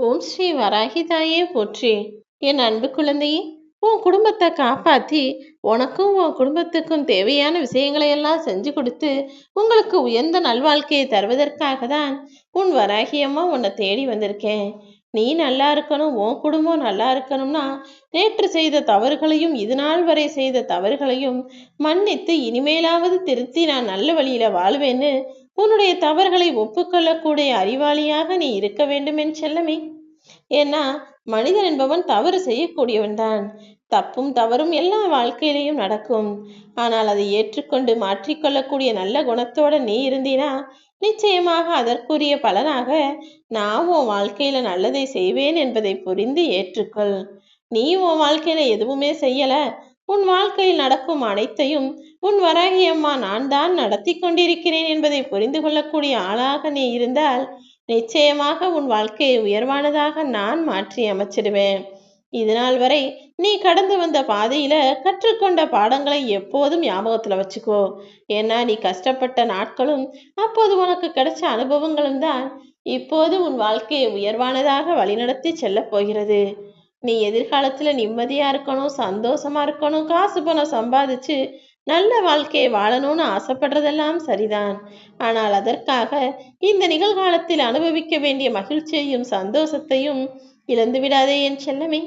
ஓம் ஸ்ரீ வராகிதாயே போற்றி. என் அன்பு குழந்தையே, உன் குடும்பத்தை காப்பாத்தி உனக்கும் உன் குடும்பத்துக்கும் தேவையான விஷயங்களை எல்லாம் செஞ்சு கொடுத்து உங்களுக்கு உயர்ந்த நல்வாழ்க்கையை தருவதற்காக தான் உன் வராகியம்மா உன்னை தேடி வந்திருக்கேன். நீ நல்லா இருக்கணும், உன் குடும்பம் நல்லா இருக்கணும்னா நேற்று செய்த தவறுகளையும் இது நாள் வரை செய்த தவறுகளையும் மன்னித்து இனிமேலாவது திருத்தி நான் நல்ல வழியில வாழ்வேன்னு உன்னுடைய தவறுகளை ஒப்புக்கொள்ளக்கூடிய அறிவாளியாக நீ இருக்க வேண்டும் என் செல்லமே. ஏன்னா மனிதன் என்பவன் தவறு செய்யக்கூடியவன் தான். தப்பும் தவறும் எல்லா வாழ்க்கையிலையும் நடக்கும். ஆனால் அதை ஏற்றுக்கொண்டு மாற்றிக்கொள்ளக்கூடிய நல்ல குணத்தோட நீ இருந்தீனா நிச்சயமாக அதற்குரிய பலனாக நான் உன் வாழ்க்கையில நல்லதை செய்வேன் என்பதை புரிந்து ஏற்றுக்கொள். நீ உன் வாழ்க்கையில எதுவுமே செய்யல, உன் வாழ்க்கையில் நடக்கும் அனைத்தையும் உன் வராகி அம்மா நான் தான் நடத்தி கொண்டிருக்கிறேன் என்பதை புரிந்து கொள்ளக்கூடிய ஆளாக நீ இருந்தால் நிச்சயமாக உன் வாழ்க்கையை உயர்வானதாக நான் மாற்றி அமைச்சிடுவேன். இதனால் வரை நீ கடந்து வந்த பாதையில கற்றுக்கொண்ட பாடங்களை எப்போதும் ஞாபகத்துல வச்சுக்கோ. ஏன்னா நீ கஷ்டப்பட்ட நாட்களும் அப்போது உனக்கு கிடைச்ச அனுபவங்களும் தான் இப்போது உன் வாழ்க்கையை உயர்வானதாக வழிநடத்தி செல்ல போகிறது. நீ எதிர்காலத்துல நிம்மதியா இருக்கணும், சந்தோஷமா இருக்கணும், காசு பணம் சம்பாதிச்சு நல்ல வாழ்க்கையை வாழணும்னு ஆசைப்படுறதெல்லாம் சரிதான். ஆனால் அதற்காக இந்த நிகழ்காலத்தில் அனுபவிக்க வேண்டிய மகிழ்ச்சியையும் சந்தோஷத்தையும் இழந்து விடாதே என் செல்லமே.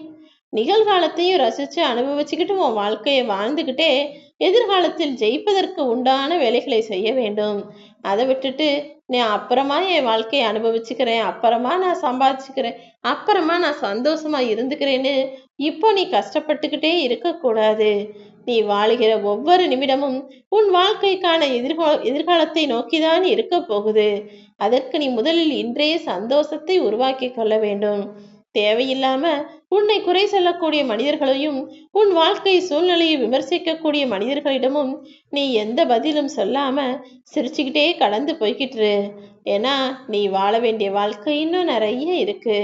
நிகழ்காலத்தையும் ரசிச்சு அனுபவிச்சுக்கிட்டு உன் வாழ்க்கையை வாழ்ந்துக்கிட்டே எதிர்காலத்தில் ஜெயிப்பதற்கு உண்டான வேலைகளை செய்ய வேண்டும். அதை விட்டுட்டு நான் அப்புறமா என் வாழ்க்கையை அனுபவிச்சுக்கிறேன், அப்புறமா நான் சம்பாதிச்சுக்கிறேன், அப்புறமா நான் சந்தோஷமா இருந்துக்கிறேன்னு இப்போ நீ கஷ்டப்பட்டுக்கிட்டே இருக்கக்கூடாது. நீ வாழுகிற ஒவ்வொரு நிமிடமும் உன் வாழ்க்கைக்கான எதிர்காலத்தை நோக்கிதான் இருக்க போகுது. அதற்கு நீ முதலில் இன்றைய சந்தோஷத்தை உருவாக்கி கொள்ள வேண்டும். தேவையில்லாம உன்னை குறை சொல்லக்கூடிய மனிதர்களையும் உன் வாழ்க்கை சூழ்நிலையை விமர்சிக்கக்கூடிய மனிதர்களிடமும் நீ எந்த பதிலும் சொல்லாம சிரிச்சுக்கிட்டே கடந்து போய்கிட்டு. ஏன்னா நீ வாழ வேண்டிய வாழ்க்கை இன்னும் நிறைய இருக்கு.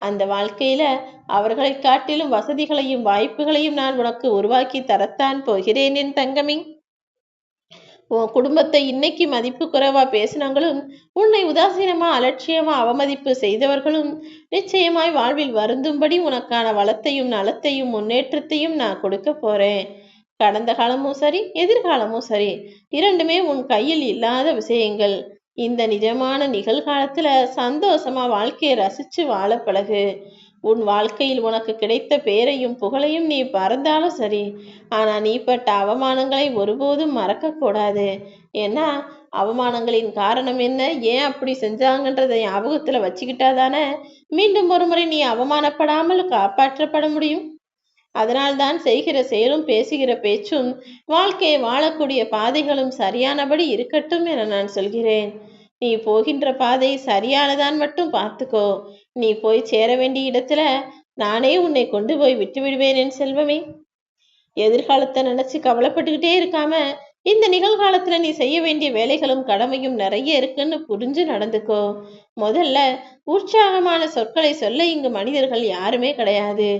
அந்த வாழ்க்கையில அவர்களை காட்டிலும் வசதிகளையும் வாய்ப்புகளையும் நான் உனக்கு உருவாக்கி தரத்தான் போகிறேன் என் தங்கமே. உன் குடும்பத்தை இன்னைக்கு மதிப்பு குறைவா பேசினவங்களும் உன்னை உதாசீனமா அலட்சியமா அவமதிப்பு செய்தவர்களும் நிச்சயமாய் வாழ்வில் வருந்தும்படி உனக்கான வளத்தையும் நலத்தையும் முன்னேற்றத்தையும் நான் கொடுக்க போறேன். கடந்த காலமும் சரி, எதிர்காலமும் சரி, இரண்டுமே உன் கையில் இல்லாத விஷயங்கள். இந்த நிஜமான நிகழ்காலத்துல சந்தோஷமா வாழ்க்கையை ரசிச்சு வாழ பழகு. உன் வாழ்க்கையில் உனக்கு கிடைத்த பேரையும் புகழையும் நீ மறந்தாலும் சரி, ஆனா நீ பட்ட அவமானங்களை ஒருபோதும் மறக்க கூடாது. ஏன்னா அவமானங்களின் காரணம் என்ன, ஏன் அப்படி செஞ்சாங்கன்றதை ஞாபகத்துல வச்சுக்கிட்டாதானே மீண்டும் ஒரு முறை நீ அவமானப்படாமல் காப்பாற்றப்பட முடியும். அதனால்தான் செய்கிற செயலும் பேசுகிற பேச்சும் வாழ்க்கையை வாழக்கூடிய பாதைகளும் சரியானபடி இருக்கட்டும் என நான் சொல்கிறேன். நீ போகின்ற பாதை சரியானதான் மட்டும் பார்த்துக்கோ. நீ போய் சேர வேண்டிய இடத்துல நானே உன்னை கொண்டு போய் விட்டு விடுவேன் என் செல்வமே. எதிர்காலத்தை நினைச்சு கவலைப்பட்டுக்கிட்டே இருக்காம இந்த நிகழ்காலத்துல நீ செய்ய வேண்டிய வேலைகளும் கடமையும் நிறைய இருக்குன்னு புரிஞ்சு நடந்துக்கோ. முதல்ல உற்சாகமான சொற்களை சொல்ல இங்கு மனிதர்கள் யாருமே கிடையாது.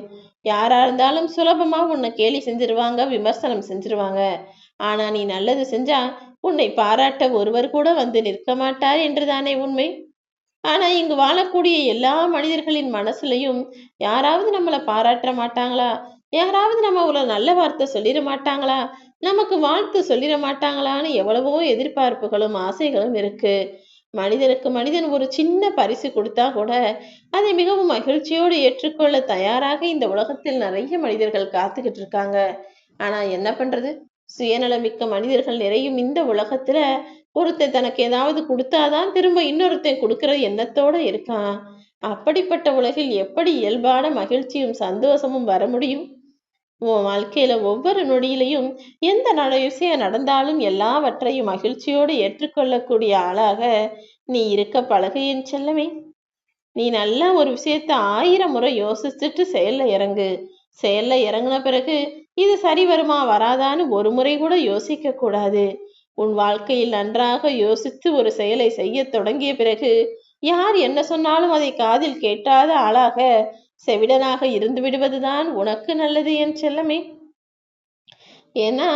யாரா இருந்தாலும் சுலபமா உன்னை கேலி செஞ்சிருவாங்க, விமர்சனம் செஞ்சிருவாங்க. ஆனா நீ நல்லது செஞ்சா உன்னை பாராட்ட ஒருவர் கூட வந்து நிற்க மாட்டார் என்றுதானே உண்மை. ஆனா இங்கு வாழக்கூடிய எல்லா மனிதர்களின் மனசுலயும் யாராவது நம்மளை பாராட்ட மாட்டாங்களா, யாராவது நம்ம ஒரு நல்ல வார்த்தை சொல்லிட மாட்டாங்களா, நமக்கு வாழ்த்து சொல்லிட மாட்டாங்களான்னு எவ்வளவோ எதிர்பார்ப்புகளும் ஆசைகளும் இருக்கு. மனிதனுக்கு மனிதன் ஒரு சின்ன பரிசு கொடுத்தா கூட அதை மிகவும் மகிழ்ச்சியோடு ஏற்றுக்கொள்ள தயாராக இந்த உலகத்தில் நிறைய மனிதர்கள் காத்துக்கிட்டு இருக்காங்க. ஆனா என்ன பண்றது, சுயநலமிக்க மனிதர்கள் நிறையும் இந்த உலகத்துல ஒருத்தன் தனக்கு ஏதாவது கொடுத்தாதான் திரும்ப இன்னொருத்தன் கொடுக்கிற எண்ணத்தோட இருக்கான். அப்படிப்பட்ட உலகில் எப்படி இயல்பான மகிழ்ச்சியும் சந்தோஷமும் வர முடியும்? உன் வாழ்க்கையில ஒவ்வொரு நொடியிலையும் எந்த விஷயம் நடந்தாலும் எல்லாவற்றையும் மகிழ்ச்சியோடு ஏற்றுக்கொள்ளக்கூடிய ஆளாக நீ இருக்க பழகு என் செல்லமே. நீ நல்லா ஒரு விஷயத்த 1000 முறை யோசிச்சுட்டு செயல்ல இறங்கு. செயல்ல இறங்கின பிறகு இது சரி வருமா வராதான்னு ஒரு முறை கூட யோசிக்க கூடாது. உன் வாழ்க்கையில் நன்றாக யோசித்து ஒரு செயலை செய்ய தொடங்கிய பிறகு யார் என்ன சொன்னாலும் அதை காதில் கேட்காத ஆளாக செவிடனாக இருந்து விடுவதுதான் உனக்கு நல்லது என் செல்லமே. ஏன்னா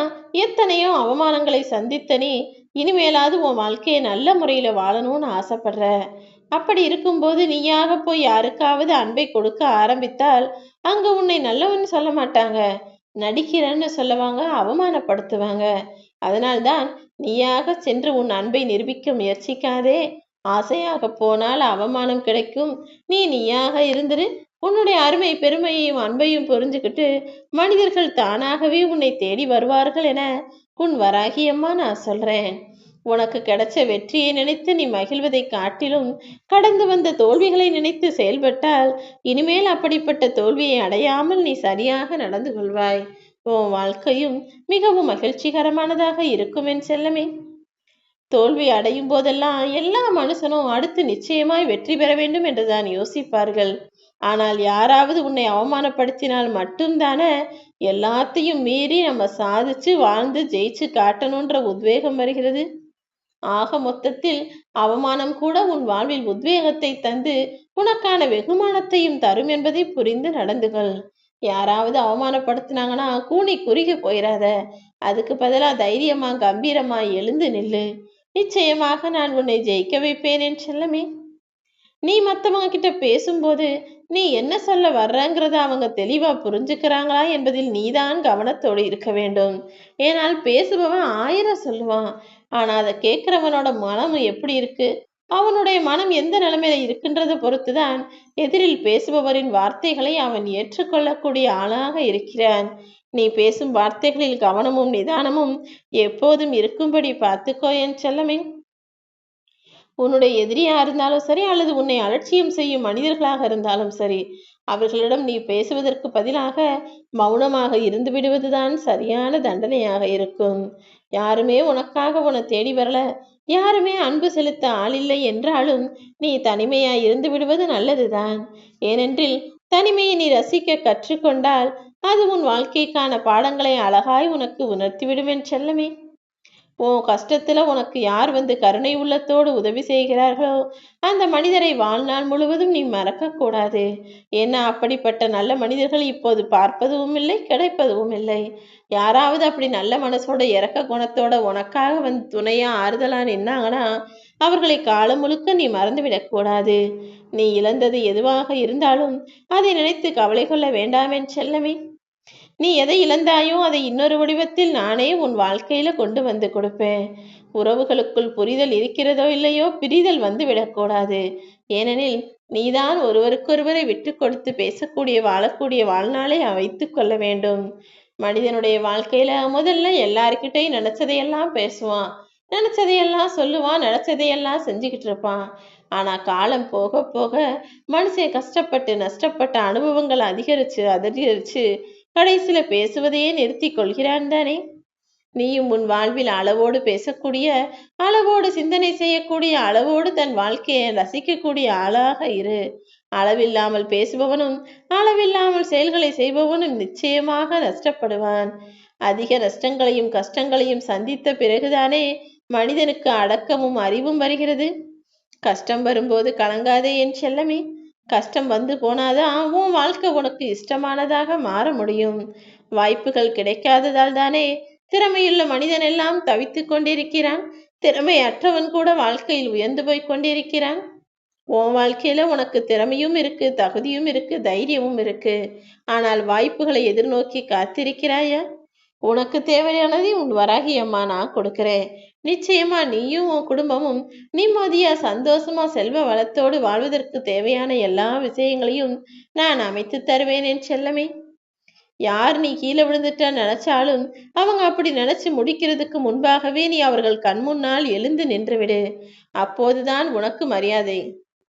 எத்தனையோ அவமானங்களை சந்தித்த நீ இனிமேலாவது உன் வாழ்க்கையை நல்ல முறையில வாழணும்னு ஆசைப்படுற. அப்படி இருக்கும்போது நீயாக போய் யாருக்காவது அன்பை கொடுக்க ஆரம்பித்தால் அங்க உன்னை நல்லவன் சொல்ல மாட்டாங்க, நடிக்கிறன்னு சொல்லுவாங்க, அவமானப்படுத்துவாங்க. அதனால்தான் நீயாக சென்று உன் அன்பை நிரூபிக்க முயற்சிக்காதே. ஆசையாக போனால் அவமானம் கிடைக்கும். நீயாக இருந்துரு. உன்னுடைய அருமை பெருமையையும் அன்பையும் புரிஞ்சுக்கிட்டு மனிதர்கள் தானாகவே உன்னை தேடி வருவார்கள் என உன் வராகியம்மா நான் சொல்றேன். உனக்கு கிடைச்ச வெற்றியை நினைத்து நீ மகிழ்வதை காட்டிலும் கடந்து வந்த தோல்விகளை நினைத்து செயல்பட்டால் இனிமேல் அப்படிப்பட்ட தோல்வியை அடையாமல் நீ சரியாக நடந்து கொள்வாய். உன் வாழ்க்கையும் மிகவும் மகிழ்ச்சிகரமானதாக இருக்கும் என் செல்லமே. தோல்வி அடையும் போதெல்லாம் எல்லா மனுஷனும் அடுத்து நிச்சயமாய் வெற்றி பெற வேண்டும் என்றுதான் யோசிப்பார்கள். ஆனால் யாராவது உன்னை அவமானப்படுத்தினால் மட்டும்தானே எல்லாத்தையும் மீறி நம்ம சாதிச்சு வாழ்ந்து ஜெயிச்சு காட்டணுன்ற உத்வேகம் வருகிறது. ஆக மொத்தத்தில் அவமானம் கூட உன் வாழ்வில் உத்வேகத்தை தந்து உனக்கான வெகுமானத்தையும் தரும் என்பதை புரிந்து நடந்துகள். யாராவது அவமானப்படுத்தினாங்கன்னா கூனி குறுகி போயிடாத. அதுக்கு பதிலா தைரியமா கம்பீரமா எழுந்து நில்லு. நிச்சயமாக நான் உன்னை ஜெயிக்க வைப்பேன் என் செல்லமே. நீ மற்றவங்க கிட்ட பேசும்போது நீ என்ன சொல்ல வர்றங்கிறத அவங்க தெளிவா புரிஞ்சுக்கிறாங்களா என்பதில் நீதான் கவனத்தோடு இருக்க வேண்டும். ஏனால் பேசுபவன் 1000 சொல்லுவான், ஆனா அதை கேட்கிறவனோட மனம் எப்படி இருக்கு, அவனுடைய மனம் எந்த நிலைமையில இருக்குன்றதை பொறுத்துதான் எதிரில் பேசுபவரின் வார்த்தைகளை அவன் ஏற்றுக்கொள்ளக்கூடிய ஆளாக இருக்கிறான். நீ பேசும் வார்த்தைகளில் கவனமும் நிதானமும் எப்போதும் இருக்கும்படி பார்த்துக்கோ என் செல்லமே. உன்னுடைய எதிரியா இருந்தாலும் சரி அல்லது உன்னை அலட்சியம் செய்யும் மனிதர்களாக இருந்தாலும் சரி, அவர்களிடம் நீ பேசுவதற்கு பதிலாக மௌனமாக இருந்து விடுவதுதான் சரியான தண்டனையாக இருக்கும். யாருமே உனக்காக உன்னை தேடி வரல, யாருமே அன்பு செலுத்த ஆளில்லை என்றாலும் நீ தனிமையாய் இருந்து விடுவது நல்லதுதான். ஏனென்றில் தனிமையை நீ ரசிக்க கற்றுக்கொண்டால் அது உன் வாழ்க்கைக்கான பாடங்களை அழகாய் உனக்கு உணர்த்திவிடுவேன் செல்லமே. உன் கஷ்டத்துல உனக்கு யார் வந்து கருணை உள்ளத்தோடு உதவி செய்கிறார்களோ அந்த மனிதரை வாழ்நாள் முழுவதும் நீ மறக்க கூடாது. ஏன்னா அப்படிப்பட்ட நல்ல மனிதர்கள் இப்போது பார்ப்பதும் இல்லை, கிடைப்பதும் இல்லை. யாராவது அப்படி நல்ல மனசோட இறக்க குணத்தோட உனக்காக வந்து துணையா ஆறுதலா நின்னாங்கன்னா அவர்களை காலம் முழுக்க நீ மறந்துவிடக் கூடாது. நீ இழந்தது எதுவாக இருந்தாலும் அதை நினைத்து கவலை கொள்ள வேண்டாமென் செல்லமே. நீ எதை இழந்தாயோ அதை இன்னொரு வடிவத்தில் நானே உன் வாழ்க்கையில கொண்டு வந்து கொடுப்பேன். உறவுகளுக்குள் புரிதல் இருக்கிறதோ இல்லையோ பிரிதல் வந்து விடக்கூடாது. ஏனெனில் நீதான் ஒருவருக்கொருவரை விட்டு கொடுத்து பேசக்கூடிய வாழக்கூடிய வாழ்நாளை வைத்து கொள்ள வேண்டும். மனிதனுடைய வாழ்க்கையில முதல்ல எல்லார்கிட்டையும் நினைச்சதையெல்லாம் பேசுவான், நினைச்சதையெல்லாம் சொல்லுவான், நினைச்சதையெல்லாம் செஞ்சுக்கிட்டு இருப்பான். ஆனா காலம் போக போக மனுஷன் கஷ்டப்பட்டு நஷ்டப்பட்ட அனுபவங்கள் அதிகரிச்சு கடைசியில பேசுவதையே நிறுத்தி கொள்கிறான் தானே. நீயும் உன் வாழ்வில் அளவோடு பேசக்கூடிய, அளவோடு சிந்தனை செய்யக்கூடிய, அளவோடு தன் வாழ்க்கையை ரசிக்கக்கூடிய ஆளாக இரு. அளவில்லாமல் பேசுபவனும் அளவில்லாமல் செயல்களை செய்பவனும் நிச்சயமாக நஷ்டப்படுவான். அதிக நஷ்டங்களையும் கஷ்டங்களையும் சந்தித்த பிறகுதானே மனிதனுக்கு அடக்கமும் அறிவும் வருகிறது. கஷ்டம் வரும்போது கலங்காதே என் செல்லமே. கஷ்டம் வந்து போனாதான் உன் வாழ்க்கை உனக்கு இஷ்டமானதாக மாற முடியும். வாய்ப்புகள் கிடைக்காததால் தானே திறமையுள்ள மனிதன் எல்லாம் தவித்து கொண்டிருக்கிறான். திறமையற்றவன் கூட வாழ்க்கையில் உயர்ந்து போய் கொண்டிருக்கிறான். உன் வாழ்க்கையில உனக்கு திறமையும் இருக்கு, தகுதியும் இருக்கு, தைரியமும் இருக்கு. ஆனால் வாய்ப்புகளை எதிர்நோக்கி காத்திருக்கிறாயா? உனக்கு தேவையானதை உன் வராகி அம்மா நான் கொடுக்கிறேன். நிச்சயமா நீயும் உன் குடும்பமும் நிம்மதியா சந்தோஷமா செல்வ வளத்தோடு வாழ்வதற்கு தேவையான எல்லா விஷயங்களையும் நான் அமைத்து தருவேன் என் செல்லமே. யார் நீ கீழே விழுந்துட்டா நினைச்சாலும் அவங்க அப்படி நினைச்சு முடிக்கிறதுக்கு முன்பாகவே நீ அவர்கள் கண் முன்னால் எழுந்து நின்றுவிடு. அப்போதுதான் உனக்கு மரியாதை.